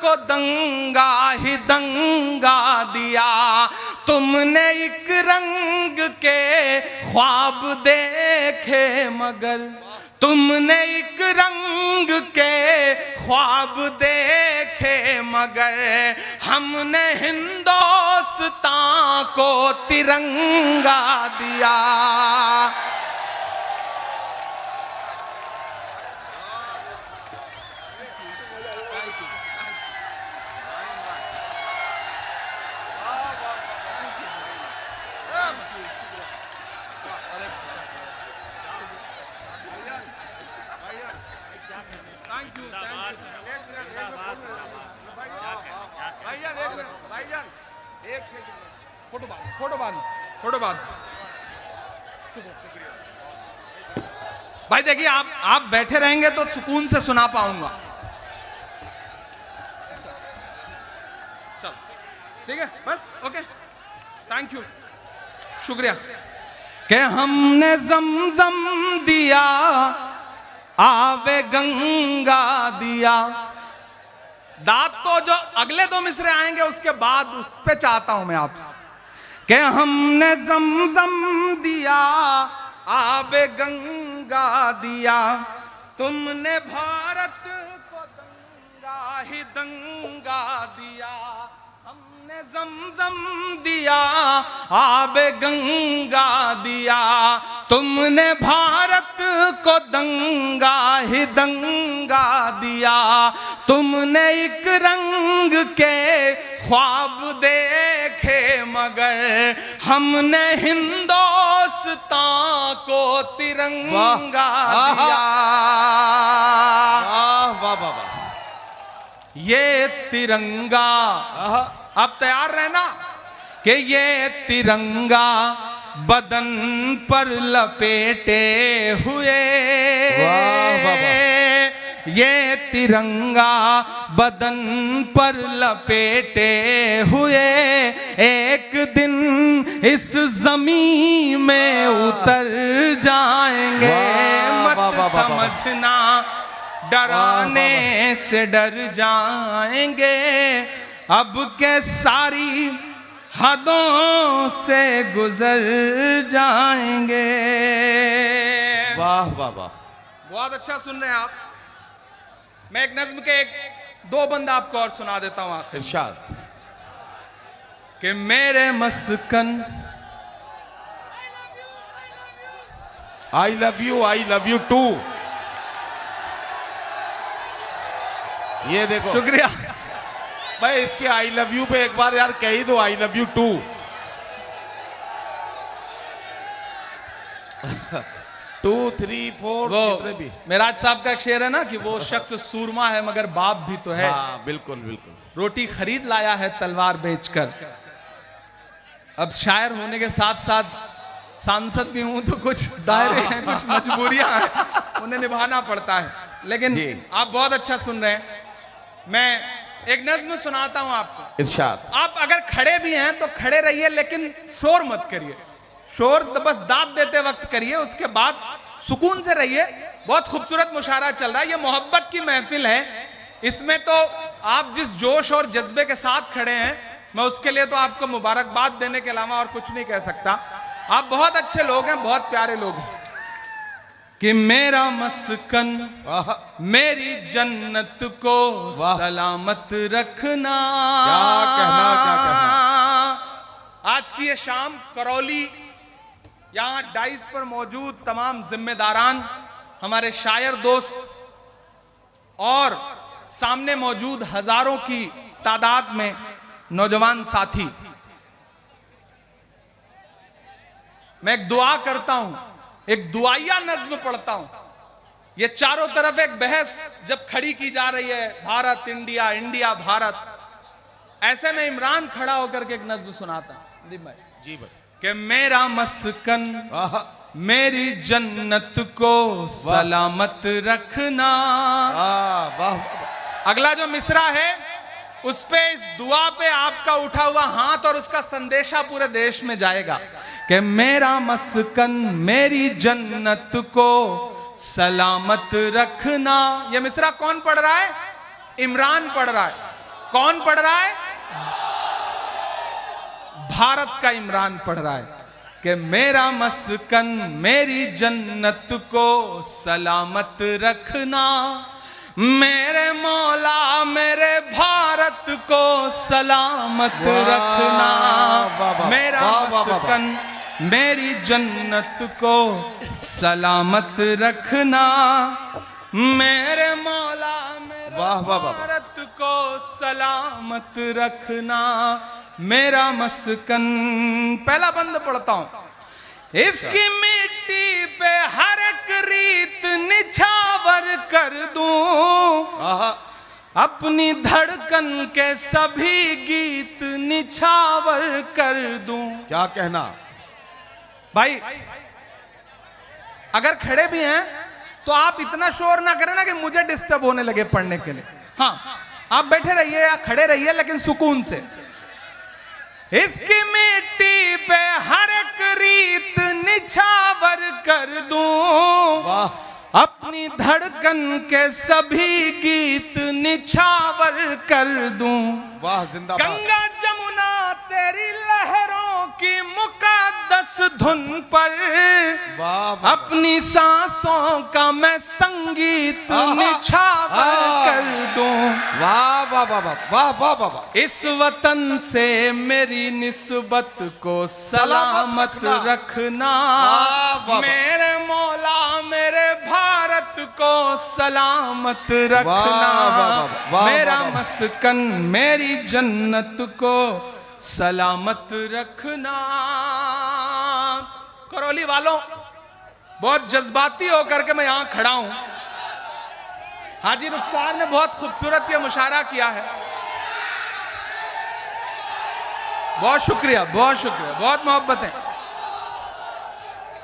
को दंगा ही दंगा दिया, तुमने एक रंग के ख्वाब देखे मगर, तुमने एक रंग के ख्वाब देखे मगर, हमने हिंदुस्तान को तिरंगा दिया। फोटो बाद भाई देखिए, आप बैठे रहेंगे तो सुकून से सुना पाऊंगा। चल ठीक है, बस ओके, थैंक यू, शुक्रिया। कि हमने जमजम दिया, आबे गंगा दिया। दाद तो जो अगले दो मिसरे आएंगे उसके बाद उस पे चाहता हूं मैं आपसे कि हमने जमजम दिया, आबे गंगा दिया, तुमने भारत को दंगा ही दंगा दिया, हमने जमजम दिया, आबे गंगा दिया, तुमने भारत को दंगा ही दंगा दिया, तुमने एक रंग के ख्वाब देखे मगर, हमने हिंदुस्तान को तिरंगा दिया। वाह वाह वाह। ये तिरंगा, आहा, आप तैयार रहना कि ये तिरंगा बदन पर लपेटे हुए, वाह वाह वाह। ये तिरंगा बदन पर लपेटे हुए एक दिन इस जमीन में उतर जाएंगे। वाह, वाह, मत वाह, वाह, वाह। समझना डराने से डर जाएंगे, अब के सारी हदों से गुजर जाएंगे। वाह वाह वाह। बहुत अच्छा सुन रहे हैं आप। मैं एक नज्म के एक दो बंद आपको और सुना देता हूं आखिर। इरशाद। कि मेरे मस्कन, आई लव यू टू। ये देखो, शुक्रिया। भाई इसके आई लव यू पे एक बार यार कह ही दो, आई लव यू टू। 2 3 4 वो जितने भी। मेराज साहब का एक शेर है ना कि वो शख्स सूरमा है मगर बाप भी तो है। हाँ बिल्कुल बिल्कुल। रोटी खरीद लाया है तलवार बेचकर। अब शायर होने के साथ साथ सांसद भी हूं तो कुछ दायरे हैं, कुछ मजबूरियां हैं, उन्हें निभाना पड़ता है। लेकिन जी। आप बहुत अच्छा सुन रहे हैं। मैं एक नज्म सुनाता हूं आपको। इरशाद। आप अगर खड़े भी हैं तो खड़े रहिए, लेकिन शोर मत करिए। शोर तो बस दाद देते वक्त करिए, उसके बाद सुकून से रहिए। बहुत खूबसूरत मुशायरा चल रहा है, ये मोहब्बत की महफिल है। इसमें तो आप जिस जोश और जज्बे के साथ खड़े हैं, मैं उसके लिए तो आपको मुबारकबाद देने के अलावा और कुछ नहीं कह सकता। आप बहुत अच्छे लोग हैं, बहुत प्यारे लोग हैं। कि मेरा मस्कन आहा, मेरी जन्नत को वाह। सलामत रखना। क्या कहना। आज की ये शाम करौली यहाँ डाइस पर मौजूद तमाम जिम्मेदारान, हमारे शायर दोस्त और सामने मौजूद हजारों की तादाद में नौजवान साथी, मैं एक दुआ करता हूं, एक दुआया नज्म पढ़ता हूं। ये चारों तरफ एक बहस जब खड़ी की जा रही है, भारत इंडिया, इंडिया भारत, ऐसे में इमरान खड़ा होकर के एक नज्म सुनाता हूं। दीप भाई जी भाई। कि मेरा मस्कन आहा, मेरी जन्नत को सलामत रखना। वाह वाह। अगला जो मिसरा है उस पे, इस दुआ पे आपका उठा हुआ हाथ और उसका संदेशा पूरे देश में जाएगा कि मेरा मस्कन मेरी जन्नत को सलामत रखना। ये मिसरा कौन पढ़ रहा है? इमरान पढ़ रहा है। कौन पढ़ रहा है? भारत का इमरान पढ़ रहा है कि मेरा मस्कन मेरी जन्नत को सलामत रखना। मेरे मौला मेरे भारत को सलामत रखना। मेरा मस्कन मेरी जन्नत को सलामत रखना। मेरे मौला मेरे भारत को सलामत रखना। मेरा मस्कन, पहला बंद पढ़ता हूं। इसकी मिट्टी पे हर एक रीत निछावर कर दूं, अपनी धड़कन के सभी गीत निछावर कर दूं। क्या कहना भाई, अगर खड़े भी हैं तो आप इतना शोर ना करें ना कि मुझे डिस्टर्ब होने लगे पढ़ने के लिए। हाँ, आप बैठे रहिए या खड़े रहिए, लेकिन सुकून से। इसकी मिट्टी पे हर एक रीत निछावर कर दूं, अपनी धड़कन के सभी गीत निछावर कर दूं। वाह जिंदाबाद। गंगा जमुना तेरी लहरों की मुकद्दस धुन पर, वाह अपनी सांसों का मैं संगीत निछावर कर दूं। वाह वाह वाह वाह वाह वाह वाह। इस वतन से मेरी निस्बत को सलामत रखना। मेरे मौला मेरे भारत को सलामत रखना। मेरा मस्कन मेरी जन्नत को सलामत रखना। करौली वालों, बहुत जज्बाती होकर के मैं यहां खड़ा हूं। हाजी रुखसार ने बहुत खूबसूरत ये मुशायरा किया है। बहुत शुक्रिया, बहुत शुक्रिया, बहुत मोहब्बत है।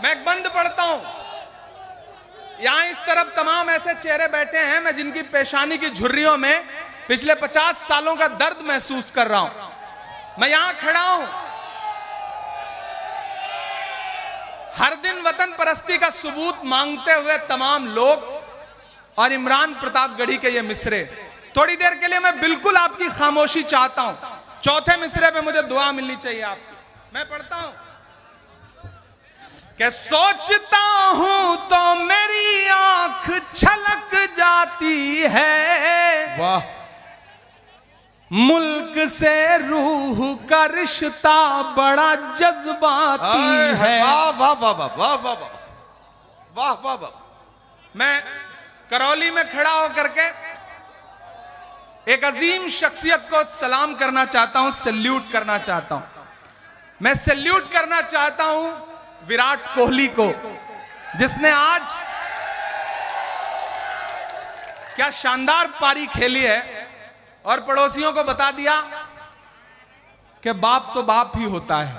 मैं एक बंद पढ़ता हूं। यहां इस तरफ तमाम ऐसे चेहरे बैठे हैं, मैं जिनकी पेशानी की झुर्रियों में पिछले 50 सालों का दर्द महसूस कर रहा हूं। मैं यहां खड़ा हूं, हर दिन वतन परस्ती का सबूत मांगते हुए तमाम लोग और इमरान प्रतापगढ़ी के ये मिसरे। थोड़ी देर के लिए मैं बिल्कुल आपकी खामोशी चाहता हूं। चौथे मिसरे पे मुझे दुआ मिलनी चाहिए आपकी। मैं पढ़ता हूं कि सोचता हूं तो मेरी आंख छलक जाती है, वाह, मुल्क से रूह का रिश्ता बड़ा जज्बाती है। वाह वाह वाह वाह वाह वाह वाह वाह वाह। मैं करौली में खड़ा होकर के एक अजीम शख्सियत को सलाम करना चाहता हूं, सैल्यूट करना चाहता हूं। मैं सैल्यूट करना चाहता हूं विराट कोहली को, जिसने आज क्या शानदार पारी खेली है और पड़ोसियों को बता दिया कि बाप तो बाप ही होता है।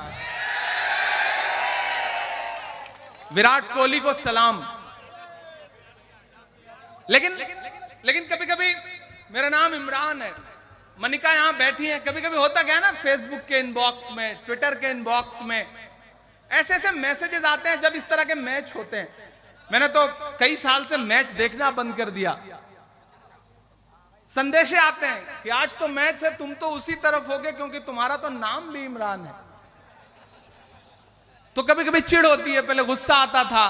विराट कोहली को सलाम। लेकिन कभी कभी, मेरा नाम इमरान है, मनिका यहां बैठी है, कभी कभी होता क्या है ना, फेसबुक के इनबॉक्स में, ट्विटर के इनबॉक्स में ऐसे ऐसे मैसेजेस आते हैं जब इस तरह के मैच होते हैं। मैंने तो कई साल से मैच देखना बंद कर दिया। संदेशे आते हैं कि आज तो मैच है, तुम तो उसी तरफ होगे क्योंकि तुम्हारा तो नाम भी इमरान है। तो कभी कभी चिढ़ होती है, पहले गुस्सा आता था,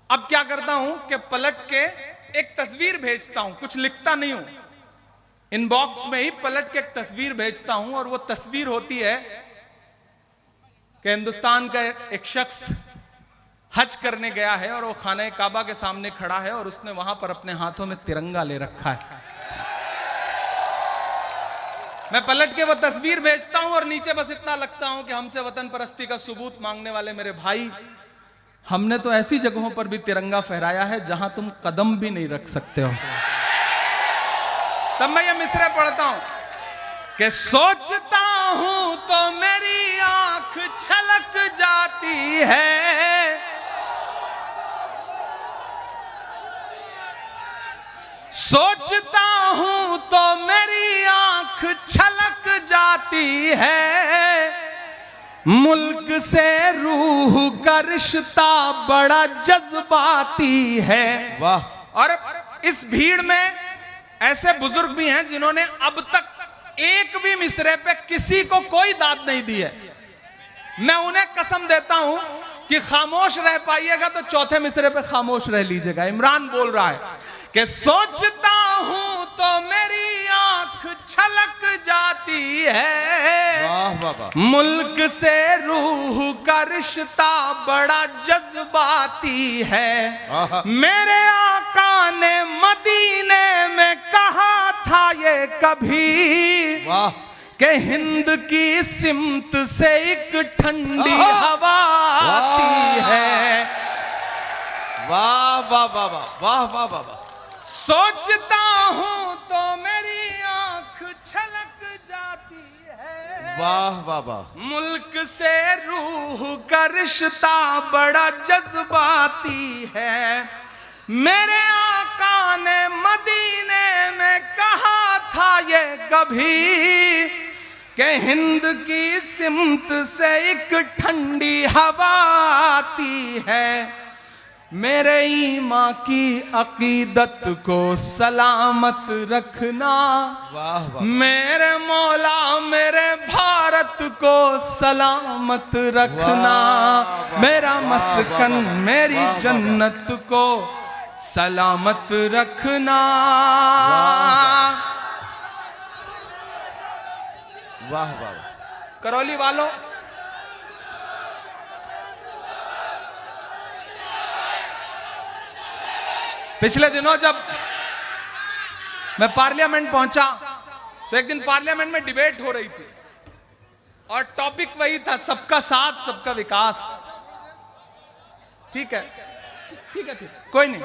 अब क्या करता हूं कि पलट के एक तस्वीर भेजता हूं, कुछ लिखता नहीं हूं, इनबॉक्स में ही पलट के एक तस्वीर भेजता हूं और वो तस्वीर होती है कि हिंदुस्तान का एक शख्स हज करने गया है और वो खाने काबा के सामने खड़ा है और उसने वहां पर अपने हाथों में तिरंगा ले रखा है। मैं पलट के वो तस्वीर भेजता हूं और नीचे बस इतना लगता हूं कि हमसे वतन परस्ती का सबूत मांगने वाले मेरे भाई, हमने तो ऐसी जगहों पर भी तिरंगा फहराया है जहां तुम कदम भी नहीं रख सकते हो। तब मैं ये मिसरे पढ़ता हूं कि सोचता हूं तो मेरी आंख छलक जाती है, सोचता हूं तो मेरी आंख छलक जाती है, मुल्क से रूह का रिश्ता बड़ा जज्बाती है। वाह। और इस भीड़ में ऐसे बुजुर्ग भी हैं जिन्होंने अब तक एक भी मिसरे पे किसी को कोई दाद नहीं दी है। मैं उन्हें कसम देता हूं कि खामोश रह पाइएगा तो चौथे मिसरे पे खामोश रह लीजिएगा। इमरान बोल रहा है कि सोचता हूं तो मेरी आंख छलक जाती है, वाह वाह वाह। मुल्क से रूह का रिश्ता बड़ा जज्बाती है। मेरे आका ने मदीने में कहा था ये कभी, वाह, कि हिंद की सिमत से एक ठंडी हवा आती है। वाह वाह वाह वाह वाह वाह वाह वाह। सोचता हूं तो मेरी आंख छलक जाती है, वाह वाह वाह। मुल्क से रूह का रिश्ता बड़ा जज्बाती है। मेरे आका ने मदीने में कहा था ये कभी, कि हिंद की सिमत से एक ठंडी हवा आती है। मेरे ईमां की अकीदत को सलामत रखना, वाह वाह। मेरे मौला मेरे भारत को सलामत रखना, मेरा मस्कन मेरी जन्नत को सलामत रखना। वाह वाह। करौली वालों, पिछले दिनों जब मैं पार्लियामेंट पहुंचा तो एक दिन पार्लियामेंट में डिबेट हो रही थी और टॉपिक वही था, सबका साथ सबका विकास। ठीक है, ठीक है, ठीक, कोई नहीं।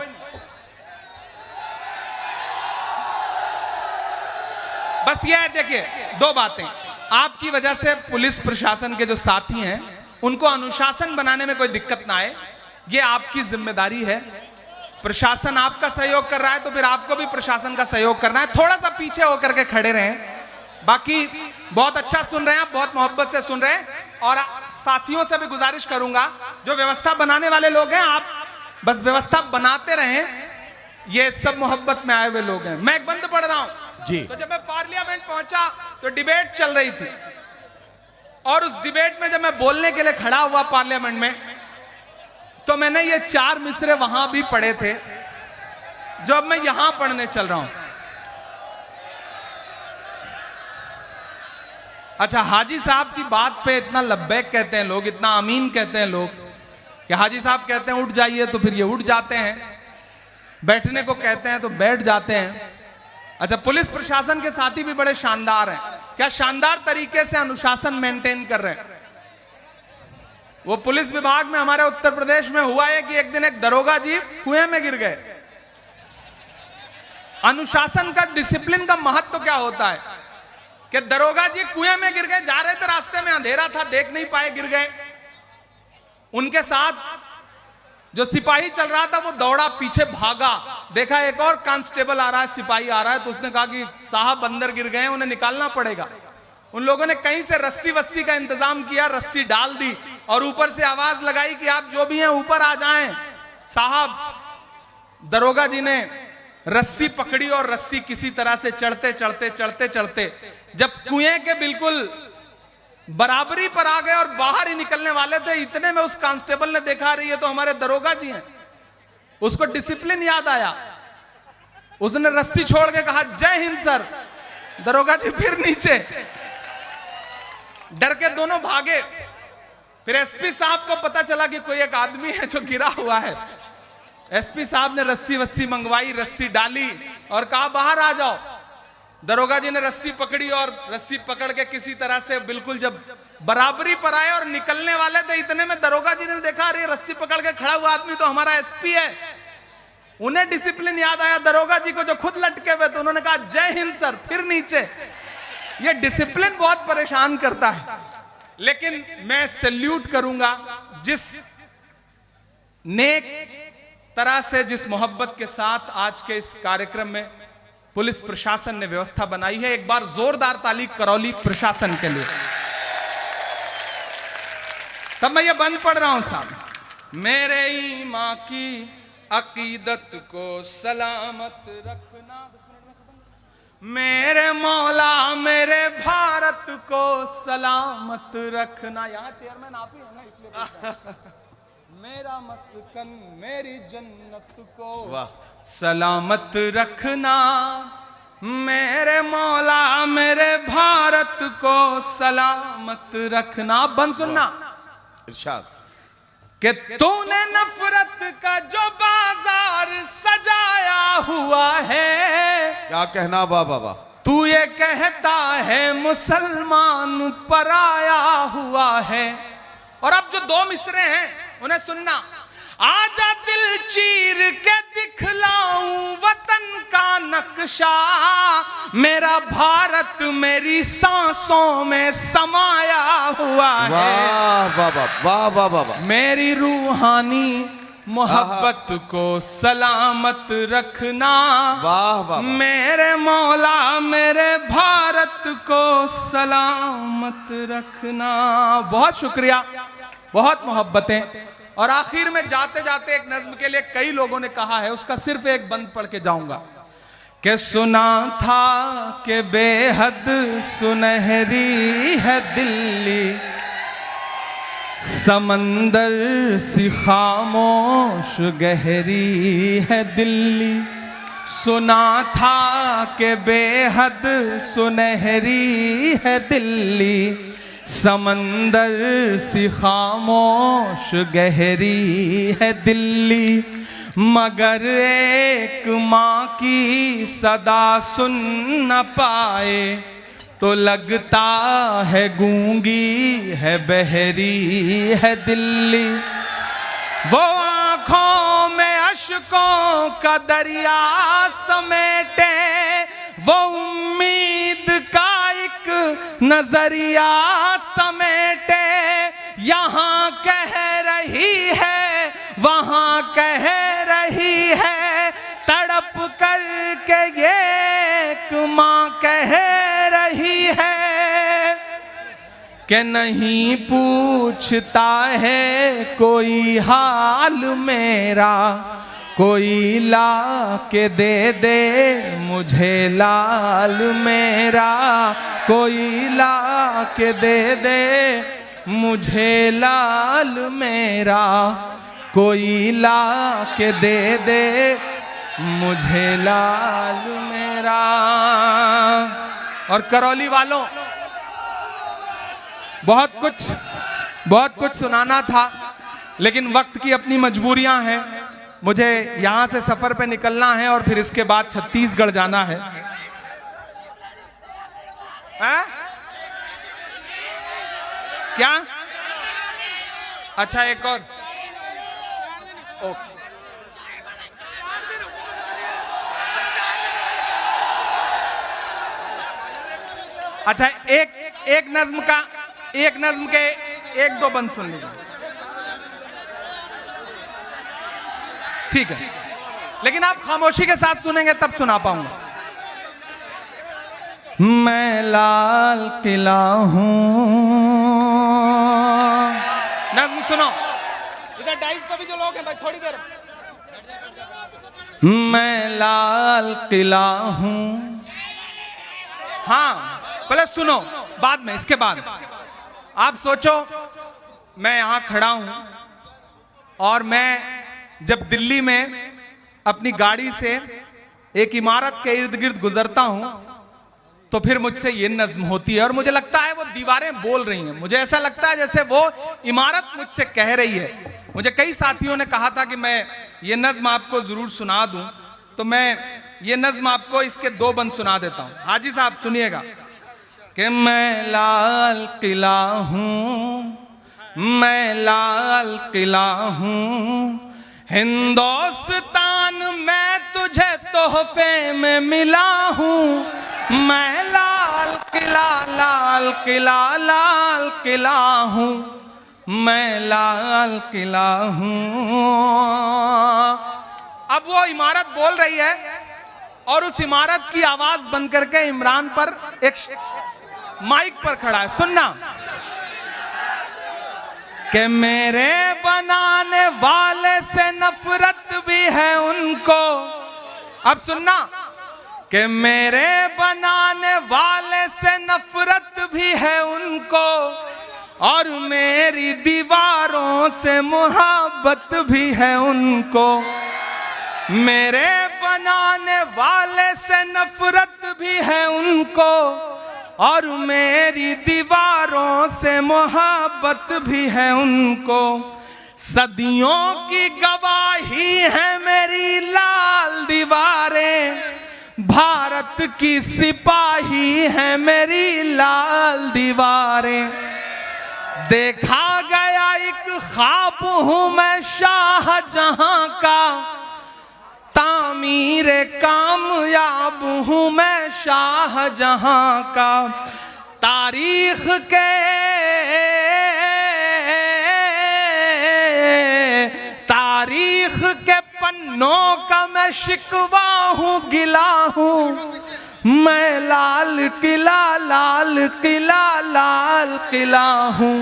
बस ये है, देखिए दो बातें। आपकी वजह से पुलिस प्रशासन के जो साथी हैं उनको अनुशासन बनाने में कोई दिक्कत ना आए, ये आपकी जिम्मेदारी है। प्रशासन आपका सहयोग कर रहा है तो फिर आपको भी प्रशासन का सहयोग करना है। थोड़ा सा पीछे होकर के खड़े रहें। बाकी बहुत अच्छा सुन रहे हैं आप, बहुत मोहब्बत से सुन रहे हैं। और साथियों से भी गुजारिश करूंगा, जो व्यवस्था बनाने वाले लोग हैं, आप बस व्यवस्था बनाते रहें। ये सब मोहब्बत में आए हुए लोग हैं। मैं एक बंद पढ़ रहा हूं जी। तो जब मैं पार्लियामेंट पहुंचा तो डिबेट चल रही थी, और उस डिबेट में जब मैं बोलने के लिए खड़ा हुआ पार्लियामेंट में, तो मैंने ये 4 मिसरे वहां भी पढ़े थे जो अब मैं यहां पढ़ने चल रहा हूं। अच्छा, हाजी साहब की बात पे इतना लब्बैक कहते हैं लोग, इतना आमीन कहते हैं लोग कि हाजी साहब कहते हैं उठ जाइए तो फिर ये उठ जाते हैं, बैठने को कहते हैं तो बैठ जाते हैं। अच्छा, पुलिस प्रशासन के साथी भी बड़े शानदार हैं। क्या शानदार तरीके से अनुशासन मेंटेन कर रहे हैं। वो पुलिस विभाग में हमारे उत्तर प्रदेश में हुआ है कि एक दिन एक दरोगा जी कुएं में गिर गए। अनुशासन का, डिसिप्लिन का महत्व क्या होता है कि दरोगा जी कुएं में गिर गए, जा रहे थे, रास्ते में अंधेरा था, देख नहीं पाए, गिर गए। उनके साथ जो सिपाही चल रहा था वो दौड़ा, पीछे भागा, देखा एक और कांस्टेबल आ रहा है, सिपाही आ रहा है, तो उसने कहा कि साहब अंदर गिर गए, उन्हें निकालना पड़ेगा। उन लोगों ने कहीं से रस्सी वस्सी का इंतजाम किया, रस्सी डाल दी और ऊपर से आवाज लगाई कि आप जो भी हैं ऊपर आ जाएं। साहब दरोगा जी ने रस्सी पकड़ी और रस्सी किसी तरह से चढ़ते चढ़ते चढ़ते चढ़ते जब कुएं के बिल्कुल बराबरी पर आ गए और बाहर ही निकलने वाले थे, इतने में उस कांस्टेबल ने देखा रही है तो हमारे दरोगा जी हैं। उसको डिसिप्लिन याद आया, उसने रस्सी छोड़ के कहा जय हिंद सर। दरोगा जी फिर नीचे, डर के दोनों भागे। फिर एसपी साहब को पता चला कि कोई एक आदमी है जो गिरा हुआ है। एसपी साहब ने रस्सी वस्सी मंगवाई, रस्सी डाली और कहा बाहर आ जाओ। दरोगा जी ने रस्सी पकड़ी और रस्सी पकड़ के किसी तरह से बिल्कुल जब बराबरी पर आए और निकलने वाले थे, इतने में दरोगा जी ने देखा अरे रस्सी पकड़ के खड़ा हुआ आदमी तो हमारा एसपी है। उन्हें डिसिप्लिन याद आया दरोगा जी को जो खुद लटके हुए, तो उन्होंने कहा जय हिंद सर, फिर नीचे। ये डिसिप्लिन बहुत परेशान करता है। लेकिन मैं सैल्यूट करूंगा जिस नेक तरह से, जिस मोहब्बत के साथ आज के इस कार्यक्रम में पुलिस प्रशासन ने व्यवस्था बनाई है। एक बार जोरदार ताली करौली प्रशासन के लिए। तब मैं ये बंद पढ़ रहा हूं साहब। मेरे ईमान की अकीदत को सलामत रखना, मेरे मौला मेरे भारत को सलामत रखना। यहाँ चेयरमैन आप ही है ना, इसलिए मेरा मस्कन मेरी जन्नत को सलामत रखना, मेरे मौला मेरे भारत को सलामत रखना। बंद सुनना इरशाद कि तूने नफरत का जो बाजार सजाया हुआ है, क्या कहना वाह बाबा। तू ये कहता है मुसलमान पराया हुआ है। और अब जो 2 मिसरे हैं उन्हें सुनना। आजा दिल चीर के दिखलाऊं वतन का नक्शा, मेरा भारत मेरी सांसों में समाया हुआ है। वाह बाबा, वाह वाह बाबा। मेरी रूहानी मोहब्बत को सलामत रखना, वाह वाह। मेरे मौला मेरे भारत को सलामत रखना। बहुत शुक्रिया, बहुत मोहब्बतें। और आखिर में जाते जाते एक नज्म के लिए कई लोगों ने कहा है, उसका सिर्फ एक बंद पढ़ के जाऊंगा कि सुना था कि बेहद सुनहरी है दिल्ली, समंदर सी खामोश गहरी है दिल्ली। सुना था कि बेहद सुनहरी है दिल्ली, समंदर सी खामोश गहरी है दिल्ली। मगर एक माँ की सदा सुन न पाए तो लगता है गूंगी है बहरी है दिल्ली। वो आंखों में अश्कों का दरिया समेटे, वो उम्मीद नजरिया समेटे, यहाँ कह रही है वहाँ कह रही है, तड़प करके ये एक माँ कह रही है कि नहीं पूछता है कोई हाल मेरा, कोई ला के दे दे मुझे लाल मेरा, कोई ला के दे दे मुझे लाल मेरा, कोई ला के दे दे मुझे लाल मेरा। और करौली वालों, बहुत कुछ सुनाना था, लेकिन वक्त की अपनी मजबूरियां हैं। मुझे यहां से सफर पे निकलना है और फिर इसके बाद छत्तीसगढ़ जाना है। क्या? अच्छा, एक और। अच्छा, एक नज्म के एक दो बंद सुन लीजिए, ठीक है? लेकिन आप खामोशी के साथ सुनेंगे तब सुना पाऊंगा। मैं लाल किला हूं, नज्म सुनो। इधर डाइस पे भी जो लोग हैं भाई, थोड़ी देर। मैं लाल किला हूं, हाँ पहले सुनो, बाद में, इसके बाद आप सोचो मैं यहां खड़ा हूं और मैं जब दिल्ली में अपनी गाड़ी से एक इमारत के इर्द गिर्द गुजरता हूं तो फिर मुझसे ये नज्म होती है और मुझे लगता है वो दीवारें बोल रही हैं। मुझे ऐसा लगता है जैसे वो इमारत मुझसे कह रही है। मुझे कई साथियों ने कहा था कि मैं ये नज्म आपको जरूर सुना दूं, तो मैं ये नज्म आपको इसके दो बंद सुना देता हूं। हाजी साहब सुनिएगा कि मैं लाल किला हूं, मैं लाल किला हूं, हिंदुस्तान मैं तुझे तोहफे में मिला हूं, मैं लाल किला लाल किला लाल किला हूं, मैं लाल किला हूं। अब वो इमारत बोल रही है और उस इमारत की आवाज बंद करके इमरान पर एक माइक पर खड़ा है। सुनना कि मेरे बनाने वाले से नफरत भी है उनको। अब सुनना कि मेरे बनाने वाले से नफरत भी है उनको और मेरी दीवारों से मोहब्बत भी है उनको। मेरे बनाने वाले से नफरत भी है उनको और मेरी दीवारों से मोहब्बत भी है उनको। सदियों की गवाही है मेरी लाल दीवारें, भारत की सिपाही है मेरी लाल दीवारें। देखा गया एक ख्वाब हूं मैं शाहजहां का, तामीर कामयाब हूं मैं शाहजहां का। तारीख के पन्नों का मैं शिकवा हूं, गिला हूं। मैं लाल किला लाल किला लाल किला हूं,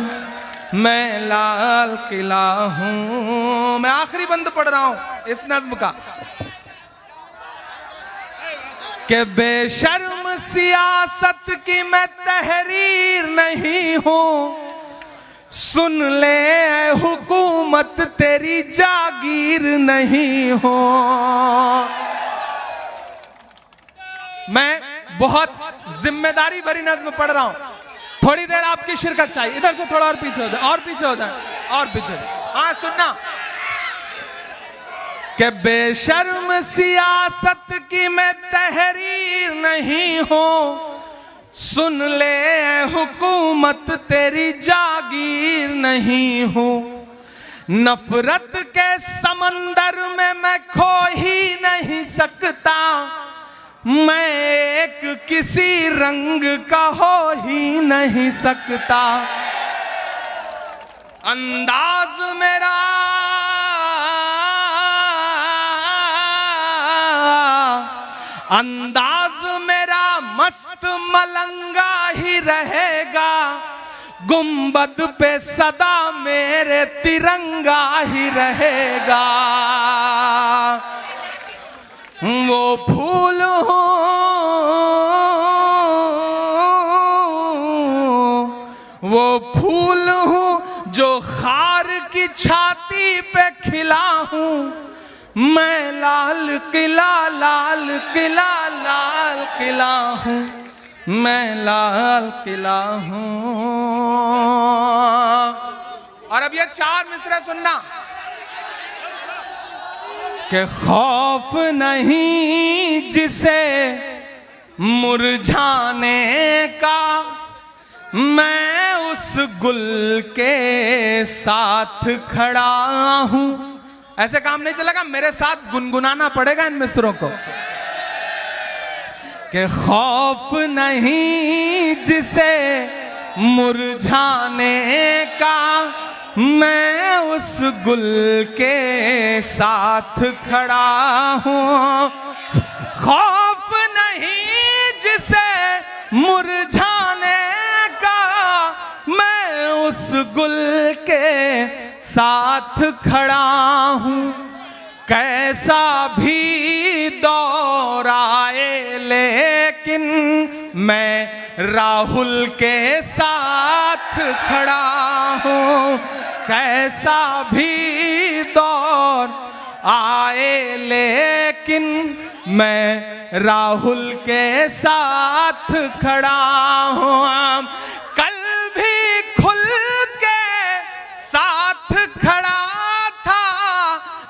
मैं लाल किला हूं। मैं आखिरी बंद पढ़ रहा हूं इस नज्म का कि बेशर्म सियासत की मैं तहरीर नहीं हूं, सुन ले हुकूमत तेरी जागीर नहीं हो। मैं बहुत जिम्मेदारी भरी नज्म पढ़ रहा हूं, थोड़ी देर आपकी शिरकत चाहिए। इधर से थोड़ा और पीछे हो जाए, और पीछे हो जाए, और पीछे। हाँ सुनना कि बेशर्म सियासत की मैं तहरीर नहीं हूं, सुन ले हुकूमत तेरी जागीर नहीं हूं। नफरत के समंदर में मैं खो ही नहीं सकता, मैं एक किसी रंग का हो ही नहीं सकता। अंदाज मेरा मस्त मलंगा ही रहेगा, गुंबद पे सदा मेरे तिरंगा ही रहेगा। वो फूल हूँ, वो फूल हूँ जो खार की छाती पे खिला हूँ। मैं लाल किला लाल किला लाल किला हूँ, मैं लाल किला हूँ। और अब ये 4 मिसरे सुनना कि खौफ नहीं जिसे मुरझाने का, मैं उस गुल के साथ खड़ा हूँ। ऐसे काम नहीं चलेगा, मेरे साथ गुनगुनाना पड़ेगा इन मिसरों को। कि खौफ नहीं जिसे मुरझाने का, मैं उस गुल के साथ खड़ा हूँ। खौफ नहीं जिसे मुरझाने का, मैं उस गुल के साथ खड़ा हूँ। कैसा भी दौर आए लेकिन मैं राहुल के साथ खड़ा हूँ। कैसा भी दौर आए लेकिन मैं राहुल के साथ खड़ा हूँ। कल भी खुल के साथ खड़ा था,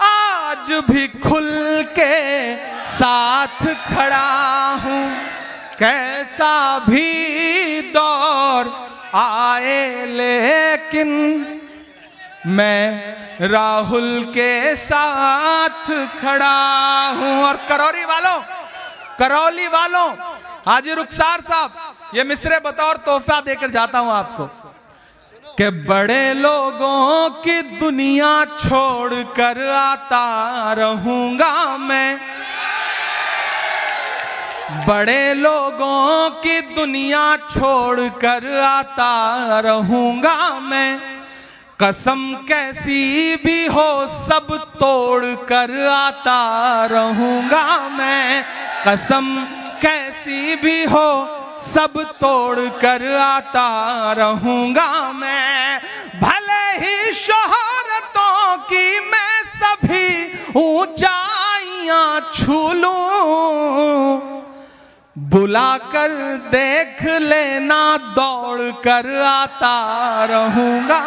आज भी खुल के साथ खड़ा हूँ। कैसा भी दौर आए लेकिन मैं राहुल के साथ खड़ा हूँ। और करौली वालों, हाजी रुखसार साहब, ये मिसरे बतौर तोहफा देकर जाता हूँ आपको कि बड़े लोगों की दुनिया छोड़कर आता रहूंगा मैं। बड़े लोगों की दुनिया छोड़कर आता रहूंगा मैं। कसम कैसी भी हो सब तोड़ कर आता रहूंगा मैं। कसम कैसी भी हो सब तोड़ कर आता रहूंगा मैं। भले ही शोहरतों की मैं सभी ऊंचाइयां छू लूं, बुलाकर देख लेना दौड़ कर आता रहूंगा।